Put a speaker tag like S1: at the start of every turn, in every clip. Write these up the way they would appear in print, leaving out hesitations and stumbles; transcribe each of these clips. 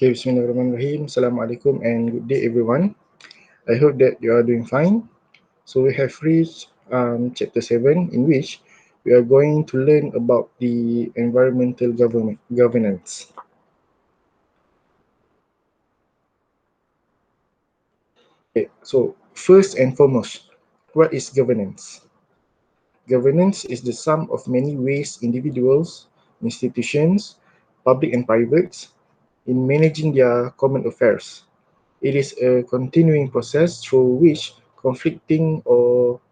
S1: Okay, Bismillahirrahmanirrahim. Assalamualaikum and good day everyone. I hope that you are doing fine. So we have reached chapter 7 in which we are going to learn about the environmental governance. Okay, so first and foremost, what is governance? Governance is the sum of many ways individuals, institutions, public and private, in managing their common affairs. It is a continuing process through which conflicting or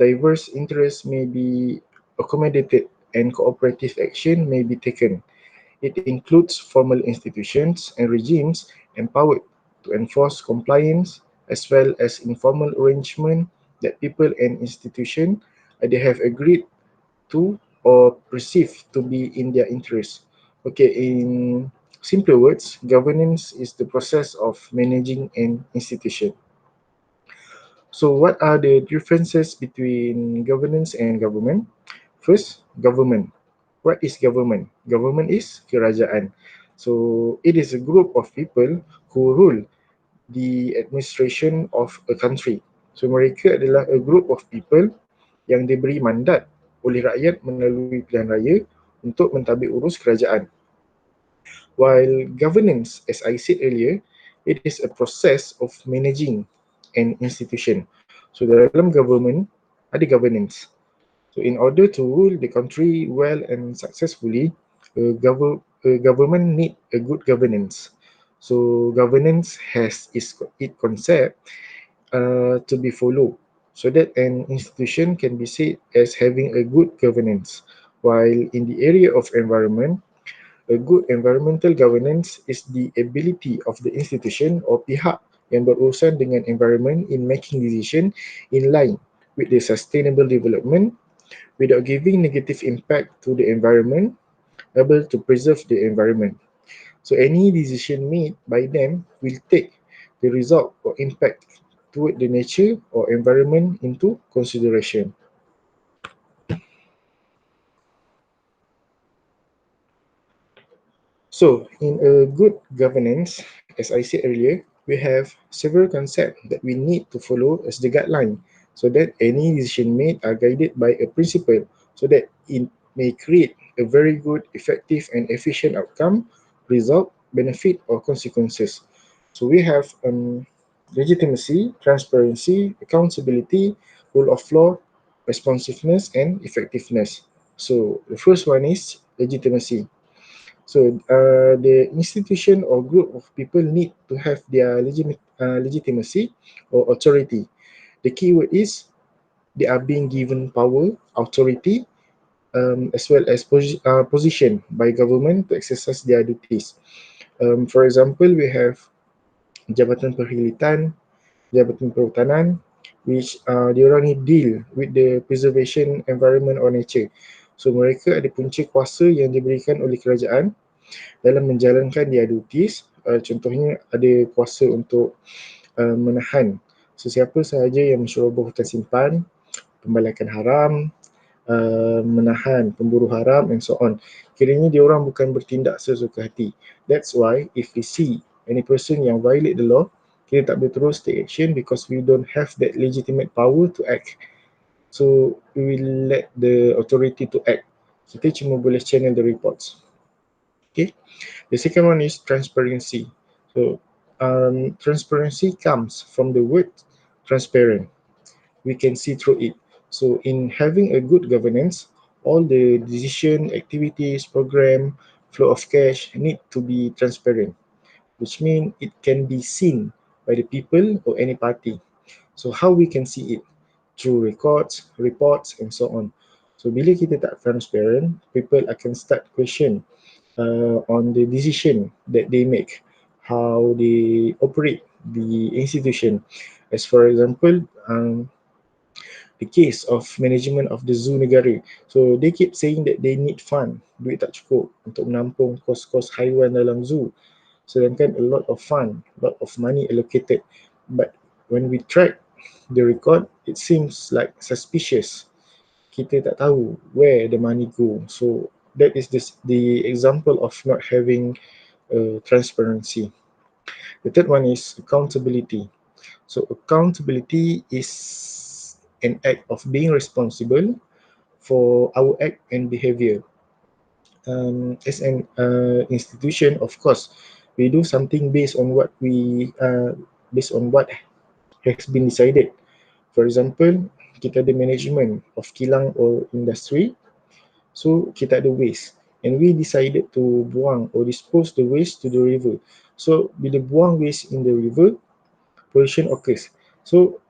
S1: diverse interests may be accommodated and cooperative action may be taken. It includes formal institutions and regimes empowered to enforce compliance, as well as informal arrangements that people and institutions either have agreed to or perceive to be in their interest. Okay, in simpler words, governance is the process of managing an institution. So, what are the differences between governance and government? First, government. What is government? Government is kerajaan. So, it is a group of people who rule the administration of a country. So, mereka adalah a group of people yang diberi mandat oleh rakyat melalui pilihan raya untuk mentadbir urus kerajaan. While governance, as I said earlier, it is a process of managing an institution. So dalam government ada governance. So in order to rule the country well and successfully, a government need a good governance. So governance has its concept to be followed so that an institution can be said as having a good governance. While in the area of environment, a good environmental governance is the ability of the institution or pihak yang berurusan dengan environment in making decision in line with the sustainable development without giving negative impact to the environment, able to preserve the environment. So any decision made by them will take the result or impact toward the nature or environment into consideration. So, in a good governance, as I said earlier, we have several concepts that we need to follow as the guideline so that any decision made are guided by a principle so that it may create a very good, effective, and efficient outcome, result, benefit, or consequences. So, we have legitimacy, transparency, accountability, rule of law, responsiveness, and effectiveness. So, the first one is legitimacy. So the institution or group of people need to have their legitimacy or authority. The key word is they are being given power, authority, as well as position by government to exercise their duties. For example, we have Jabatan Perkhidmatan, Jabatan Perhutanan, which diorang ni deal with the preservation environment or nature. So mereka ada punca kuasa yang diberikan oleh kerajaan dalam menjalankan dia duties. Contohnya ada kuasa untuk menahan sesiapa sahaja yang menceroboh hutan simpan, pembalakan haram, menahan pemburu haram and so on. Kiranya dia orang bukan bertindak sesuka hati. That's why if we see any person yang violate the law, kita tak boleh terus take action because we don't have that legitimate power to act. So we will let the authority to act. Kita cuma boleh channel the reports. Okay. The second one is transparency. So, transparency comes from the word transparent. We can see through it. So, in having a good governance, all the decision, activities, program, flow of cash need to be transparent, which means it can be seen by the people or any party. So, how we can see it? Through records, reports, and so on. So, bila kita tak transparent, people akan start question on the decision that they make, how they operate the institution. As for example, the case of management of the zoo negara. So they keep saying that they need fund, duit tak cukup untuk menampung kos-kos haiwan dalam zoo. Sedangkan a lot of fund, a lot of money allocated. But when we track the record, it seems like suspicious. Kita tak tahu where the money go. So that is the example of not having transparency. The third one is accountability. So accountability is an act of being responsible for our act and behavior. As an institution, of course, we do something based on what has been decided. For example, kita ada management of kilang or industry, so kita ada waste, and we decided to buang or dispose the waste to the river. So bila buang waste in the river, pollution occurs. So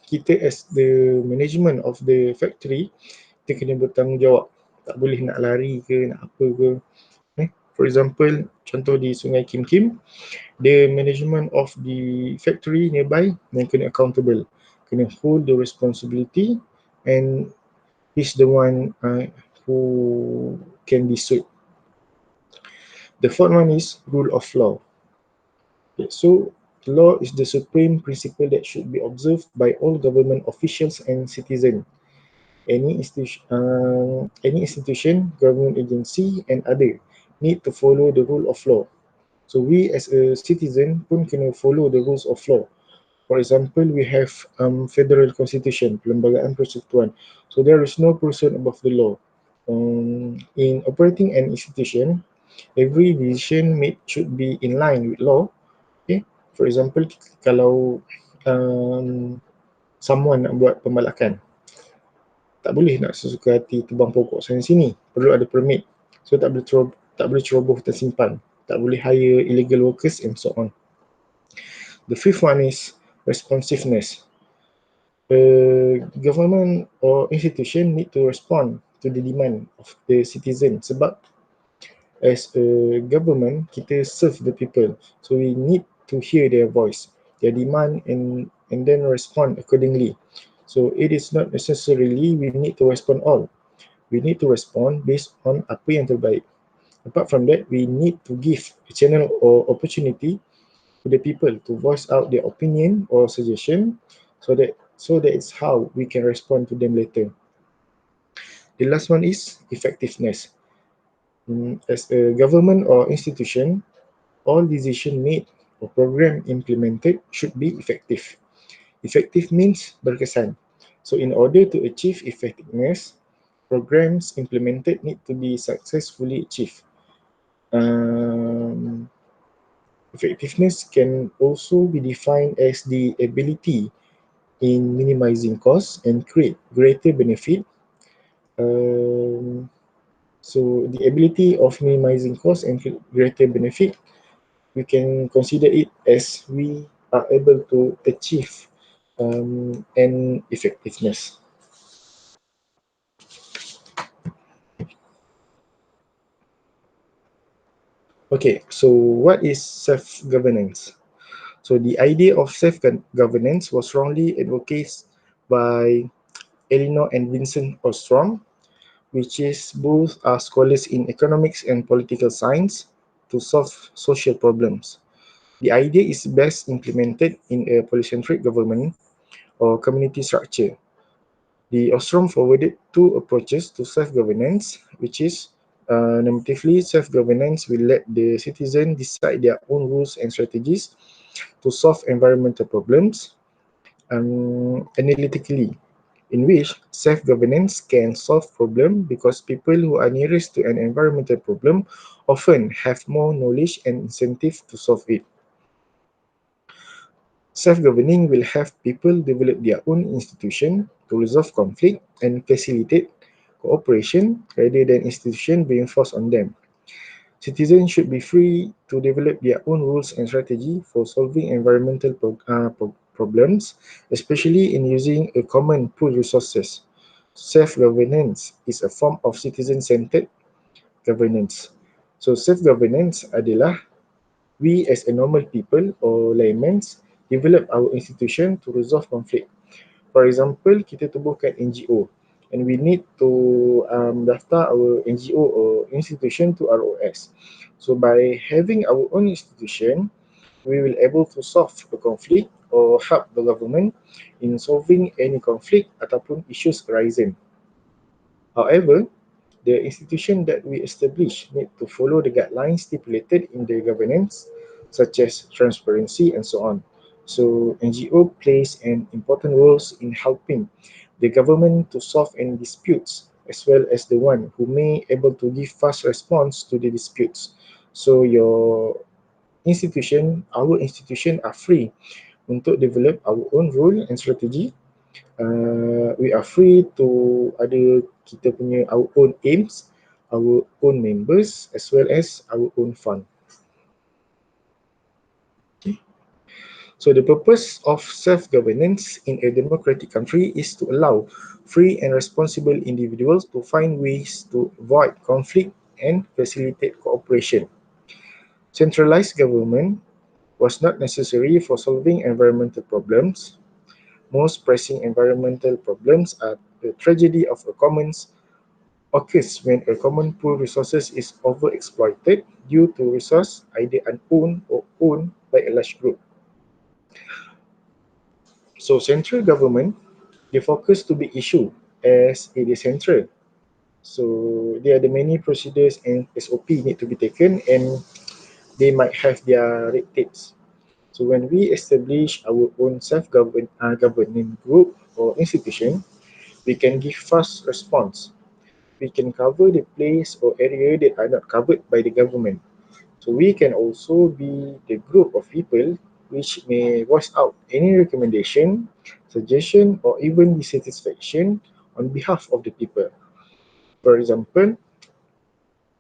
S1: kita as the management of the factory, kita kena bertanggungjawab. Tak boleh nak lari ke, nak apa ke. For example, contoh di Sungai Kim Kim, the management of the factory nearby yang kena accountable, kena hold the responsibility, and he's the one who can be sued. The fourth one is rule of law. Okay, so law is the supreme principle that should be observed by all government officials and citizens. Any institution, government agency, and other need to follow the rule of law. So we as a citizen pun kena follow the rules of law. For example, we have federal constitution, Perlembagaan Persekutuan. So there is no person above the law. In operating an institution, every decision made should be in line with law. Okay, for example, kalau someone nak buat pembalakan, tak boleh nak sesuka hati tebang pokok sana sini, perlu ada permit. So tak boleh ceroboh tersimpan, tak boleh hire illegal workers and so on. The fifth one is responsiveness. Government or institution need to respond to the demand of the citizen, sebab as a government, kita serve the people, so we need to hear their voice, their demand, and then respond accordingly. So it is not necessarily we need to respond all. We need to respond based on apa yang terbaik. Apart from that, we need to give a channel or opportunity to the people to voice out their opinion or suggestion, so that is how we can respond to them later. The last one is effectiveness. As a government or institution, all decision made or program implemented should be effective. Effective means berkesan. So in order to achieve effectiveness, programs implemented need to be successfully achieved. Effectiveness can also be defined as the ability in minimizing costs and create greater benefit. So the ability of minimizing costs and greater benefit, we can consider it as we are able to achieve an effectiveness. Okay, so what is self-governance? So the idea of self-governance was strongly advocated by Eleanor and Vincent Ostrom, which is both are scholars in economics and political science, to solve social problems. The idea is best implemented in a polycentric government or community structure. The Ostrom forwarded two approaches to self-governance, which is normatively, self-governance will let the citizen decide their own rules and strategies to solve environmental problems. Analytically, in which self-governance can solve problems because people who are nearest to an environmental problem often have more knowledge and incentive to solve it. Self-governing will have people develop their own institution to resolve conflict and facilitate cooperation rather than institutions being forced on them. Citizens should be free to develop their own rules and strategy for solving environmental problems, especially in using a common pool resources. Self-governance is a form of citizen-centered governance. So self-governance adalah we as a normal people or laymen develop our institution to resolve conflict. For example, kita tubuhkan NGO and we need to daftar our NGO or institution to ROS. So by having our own institution, we will able to solve the conflict or help the government in solving any conflict ataupun issues arising. However, The institution that we establish need to follow the guidelines stipulated in the governance, such as transparency and so on. So NGO plays an important role in helping the government to solve any disputes, as well as the one who may able to give fast response to the disputes. So our institution are free untuk develop our own rule and strategy. We are free to ada kita punya our own aims, our own members as well as our own fund. Okay. So the purpose of self-governance in a democratic country is to allow free and responsible individuals to find ways to avoid conflict and facilitate cooperation. Centralized government was not necessary for solving environmental problems. Most pressing environmental problems are the tragedy of a commons occurs when a common pool resources is overexploited due to resource either unowned or owned by a large group. So central government, they focus to be issue as it is central. So there are the many procedures and SOP need to be taken, and they might have their red tapes. So when we establish our own self-governing group or institution, we can give fast response. We can cover the place or area that are not covered by the government. So we can also be the group of people which may voice out any recommendation, suggestion, or even dissatisfaction on behalf of the people. For example,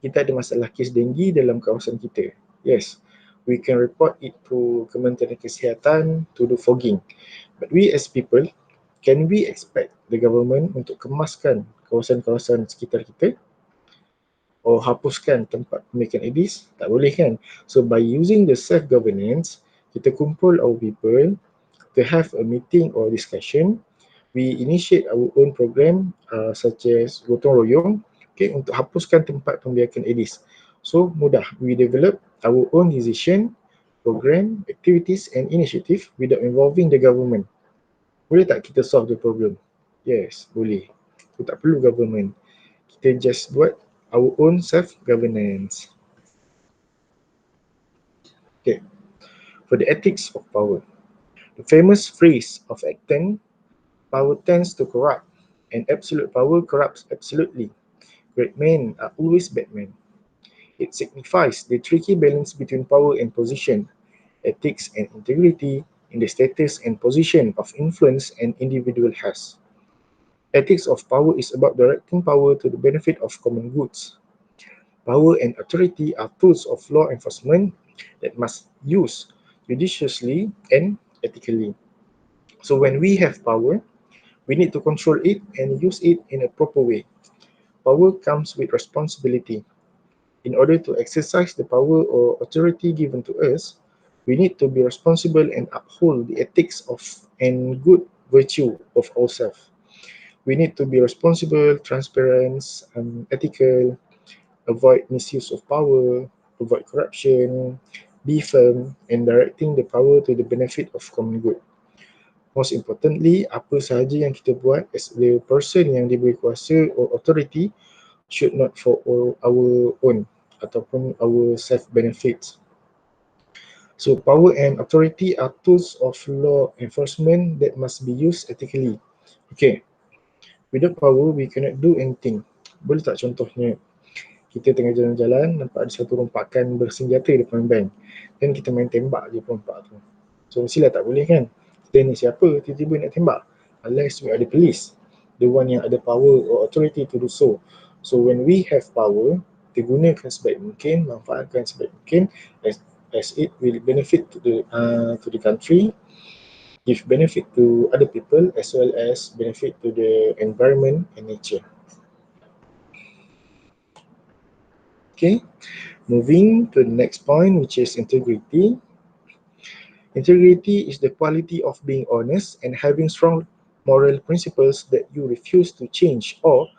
S1: kita ada masalah kes denggi dalam kawasan kita. Yes, we can report it to Kementerian Kesihatan to do fogging. But we as people, can we expect the government untuk kemaskan kawasan-kawasan sekitar kita? Or hapuskan tempat pembiakan edis? Tak boleh kan? So by using the self-governance, kita kumpul our people to have a meeting or discussion. We initiate our own program such as gotong royong, okay, untuk hapuskan tempat pembiakan edis. So mudah, we develop our own decision, program, activities and initiative without involving the government. Boleh tak kita solve the problem? Yes, boleh. So, tak perlu government. Kita just buat our own self-governance. Okay, for the ethics of power. The famous phrase of Acton, power tends to corrupt, and absolute power corrupts absolutely. Great men are always bad men. It signifies the tricky balance between power and position, ethics and integrity, in the status and position of influence an individual has. Ethics of power is about directing power to the benefit of common goods. Power and authority are tools of law enforcement that must use judiciously and ethically. So when we have power, we need to control it and use it in a proper way. Power comes with responsibility. In order to exercise the power or authority given to us, we need to be responsible and uphold the ethics of and good virtue of ourselves. We need to be responsible, transparent, ethical, avoid misuse of power, avoid corruption, be firm, and directing the power to the benefit of common good. Most importantly, apa sahaja yang kita buat as the person yang diberi kuasa or authority should not for our own ataupun our self-benefits. So power and authority are tools of law enforcement that must be used ethically. Okay, without power, we cannot do anything. Boleh tak contohnya, kita tengah jalan-jalan, nampak ada satu rompakan bersenjata depan bank. Dan kita main tembak je perompak tu. So mestilah tak boleh kan? Kita ni siapa, tiba-tiba nak tembak? Unless we are the police, the one yang ada power or authority to do so. So when we have power, kita gunakan sebaik mungkin, manfaatkan sebaik mungkin as it will benefit to the country, give benefit to other people as well as benefit to the environment and nature. Okay, moving to the next point, which is integrity. Integrity is the quality of being honest and having strong moral principles that you refuse to change, or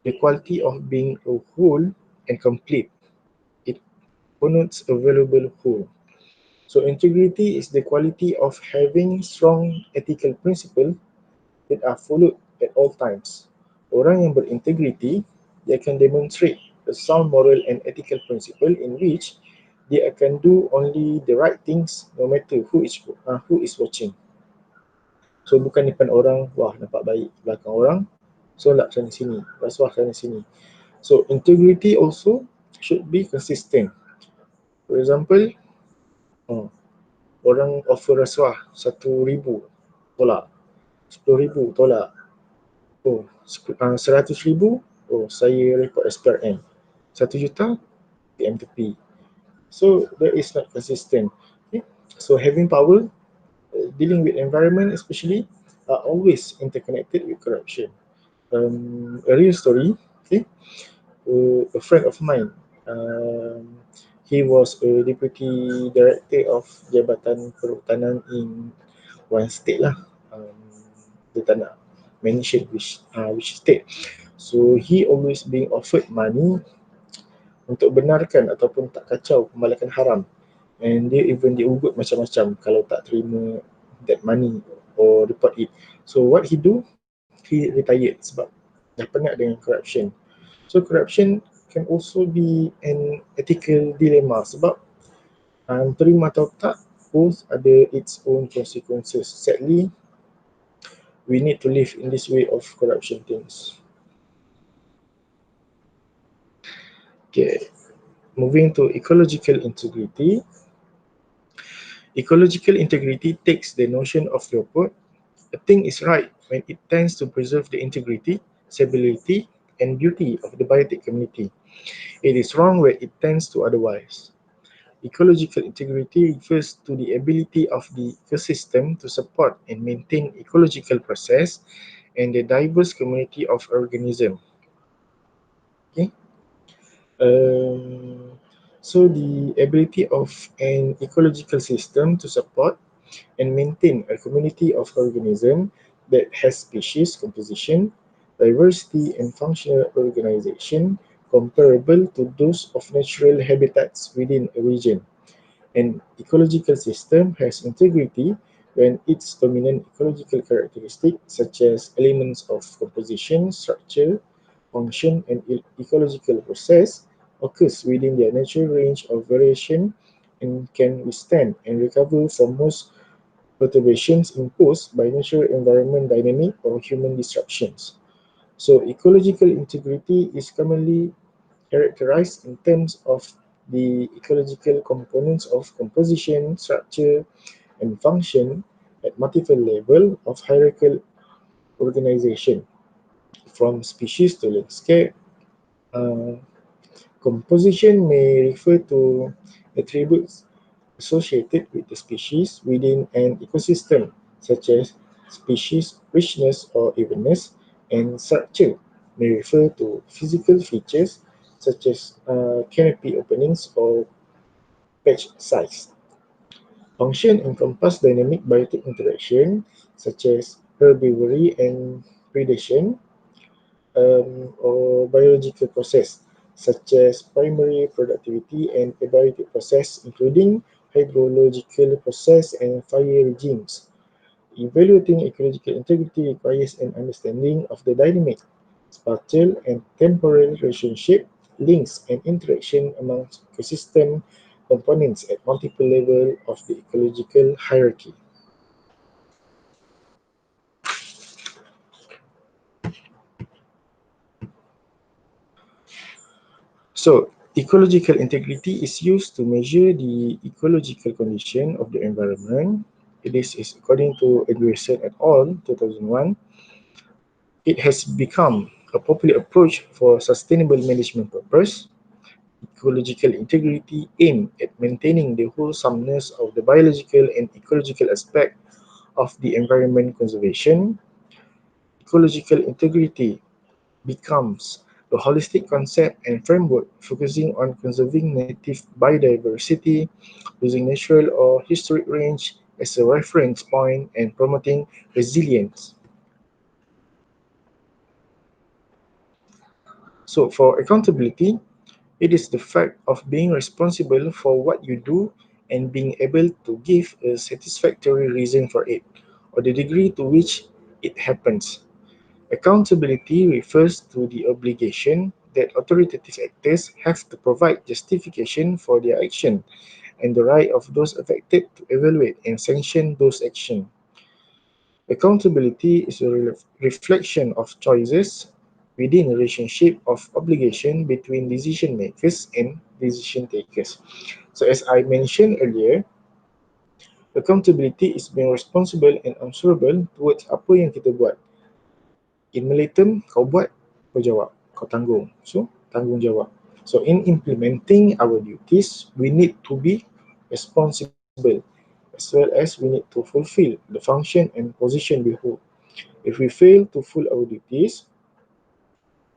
S1: the quality of being a whole and complete. It connotes a valuable whole. So integrity is the quality of having strong ethical principles that are followed at all times. Orang yang berintegriti, they can demonstrate a sound moral and ethical principle in which they can do only the right things no matter who is watching. So bukan depan orang, wah nampak baik, belakang orang, solat sana sini, rasuah sana sini. So integrity also should be consistent. For example, hmm, orang offer rasuah 1,000 tolak, 10,000 tolak, oh 100,000, oh saya report SPRM, 1 juta PM tepi. So that is not consistent. Okay? So having power, dealing with environment especially, are always interconnected with corruption. A real story, okay? A friend of mine, um, he was a deputy director of Jabatan Perhutanan in one state lah. Dia tak nak mention which state. So he always being offered money untuk benarkan ataupun tak kacau pembalakan haram, and dia even diugut macam-macam kalau tak terima that money or report it. So what he do, he retired sebab dah penat dengan corruption. So corruption can also be an ethical dilemma sebab terima atau tak, both ada its own consequences. Sadly, we need to live in this way of corruption things. Okay, moving to ecological integrity. Ecological integrity takes the notion of Leopold: a thing is right when it tends to preserve the integrity, stability, and beauty of the biotic community. It is wrong when it tends to otherwise. Ecological integrity refers to the ability of the ecosystem to support and maintain ecological process and the diverse community of organisms. Okay. Um, so the ability of an ecological system to support and maintain a community of organisms that has species composition, diversity, and functional organization comparable to those of natural habitats within a region. An ecological system has integrity when its dominant ecological characteristics, such as elements of composition, structure, function, and ecological process, occurs within their natural range of variation and can withstand and recover from most perturbations imposed by natural environment dynamic or human disruptions. So ecological integrity is commonly characterized in terms of the ecological components of composition, structure, and function at multiple levels of hierarchical organization, from species to landscape. Uh, Composition may refer to attributes associated with the species within an ecosystem, such as species richness or evenness, and structure may refer to physical features such as canopy openings or patch size. Function encompass dynamic biotic interaction such as herbivory and predation, or biological process such as primary productivity and abiotic process including hydrological process and fire regimes. Evaluating ecological integrity requires an understanding of the dynamic, spatial, and temporal relationship, links, and interaction among ecosystem components at multiple levels of the ecological hierarchy. So, ecological integrity is used to measure the ecological condition of the environment. This is according to Edwardson et al. 2001. It has become a popular approach for sustainable management purpose. Ecological integrity aims at maintaining the wholesomeness of the biological and ecological aspect of the environment conservation. Ecological integrity becomes a holistic concept and framework focusing on conserving native biodiversity, using natural or historic range as a reference point, and promoting resilience. So, for accountability, it is the fact of being responsible for what you do and being able to give a satisfactory reason for it, or the degree to which it happens. Accountability refers to the obligation that authoritative actors have to provide justification for their action and the right of those affected to evaluate and sanction those actions. Accountability is a reflection of choices within a relationship of obligation between decision makers and decision takers. So as I mentioned earlier, accountability is being responsible and answerable towards apa yang kita buat. In Malay term, kau buat, kau jawab, kau tanggung. So, tanggungjawab. So, in implementing our duties, we need to be responsible as well as we need to fulfill the function and position we hold. If we fail to fulfill our duties,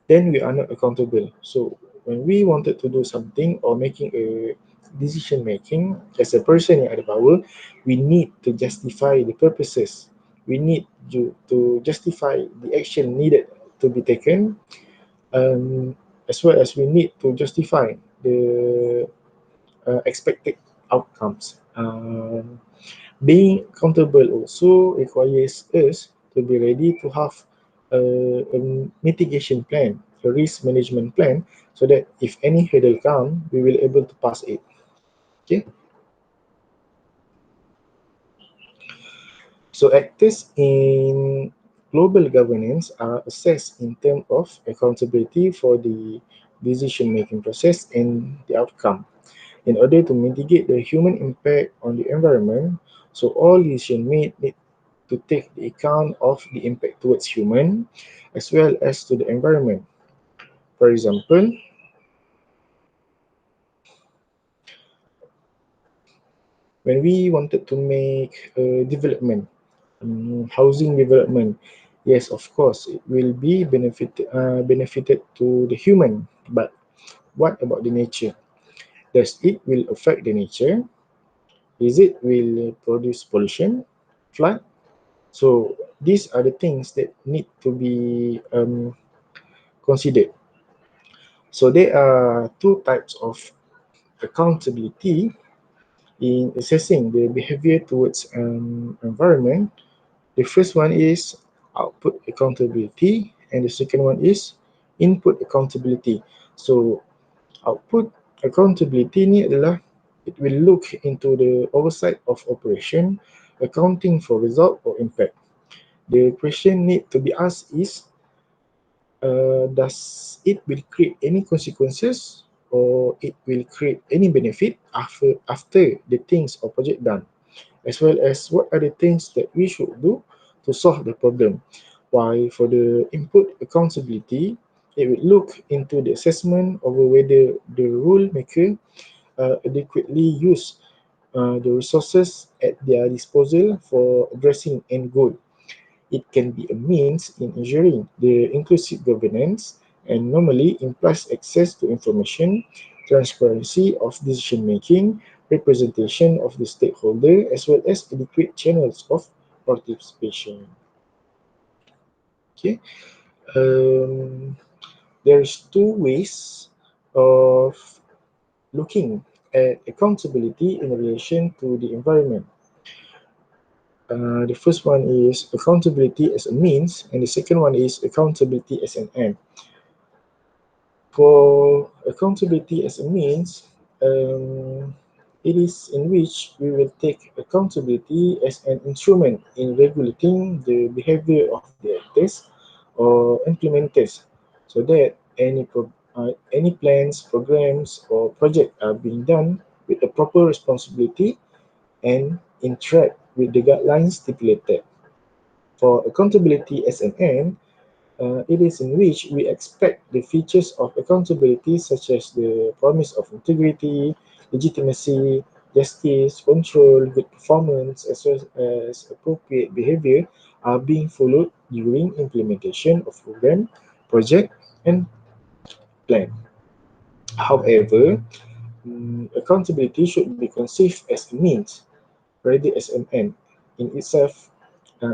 S1: then we are not accountable. So, when we wanted to do something or making a decision making as a person yang ada power, we need to justify the purposes. We need to justify the action needed to be taken, as well as we need to justify the expected outcomes. Being accountable also requires us to be ready to have a mitigation plan, a risk management plan, so that if any hurdle come, we will able to pass it. Okay. So actors in global governance are assessed in terms of accountability for the decision-making process and the outcome. In order to mitigate the human impact on the environment, so all decisions made need to take the account of the impact towards human as well as to the environment. For example, when we wanted to make a development, housing development, yes, of course, it will be benefited to the human. But what about the nature? Does it will affect the nature? Is it will produce pollution, flood? So these are the things that need to be considered. So there are two types of accountability in assessing the behavior towards environment. The first one is output accountability, and the second one is input accountability. So output accountability ni adalah it will look into the oversight of operation, accounting for result or impact. The question need to be asked is, does it will create any consequences or it will create any benefit after the things or project done, as well as what are the things that we should do to solve the problem. While for the input accountability, it will look into the assessment of whether the rule maker adequately use the resources at their disposal for addressing end goal. It can be a means in ensuring the inclusive governance and normally implies access to information, transparency of decision making, representation of the stakeholder, as well as adequate channels of participation. Okay. Um, there's two ways of looking at accountability in relation to the environment. The first one is accountability as a means, and the second one is accountability as an end. For accountability as a means, it is in which we will take accountability as an instrument in regulating the behavior of the actors or implementers, so that any plans, programs, or project are being done with a proper responsibility and interact with the guidelines stipulated. For accountability as an end, it is in which we expect the features of accountability such as the promise of integrity, legitimacy, justice, control, good performance, as well as appropriate behavior are being followed during implementation of program, project, and plan. However, accountability should be conceived as a means rather as an end in itself,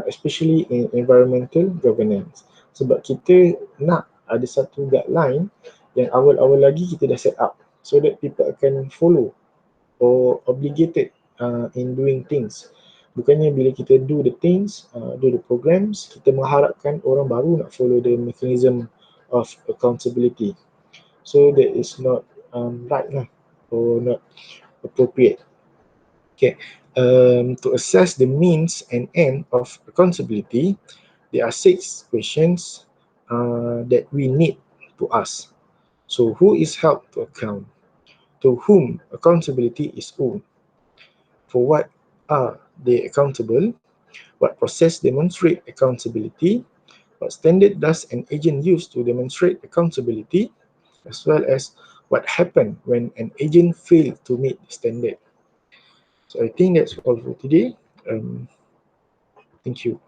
S1: especially in environmental governance. Sebab kita nak ada satu guideline yang awal-awal lagi kita dah set up so that people akan follow or obligated in doing things. Bukannya bila kita do the things, do the programs, kita mengharapkan orang baru nak follow the mechanism of accountability. So that is not right lah, or not appropriate. Okay. To assess the means and end of accountability, there are 6 questions that we need to ask. So, who is held to account? To whom accountability is owed? For what are they accountable? What process demonstrate accountability? What standard does an agent use to demonstrate accountability? As well as what happened when an agent failed to meet the standard. So I think that's all for today. Thank you.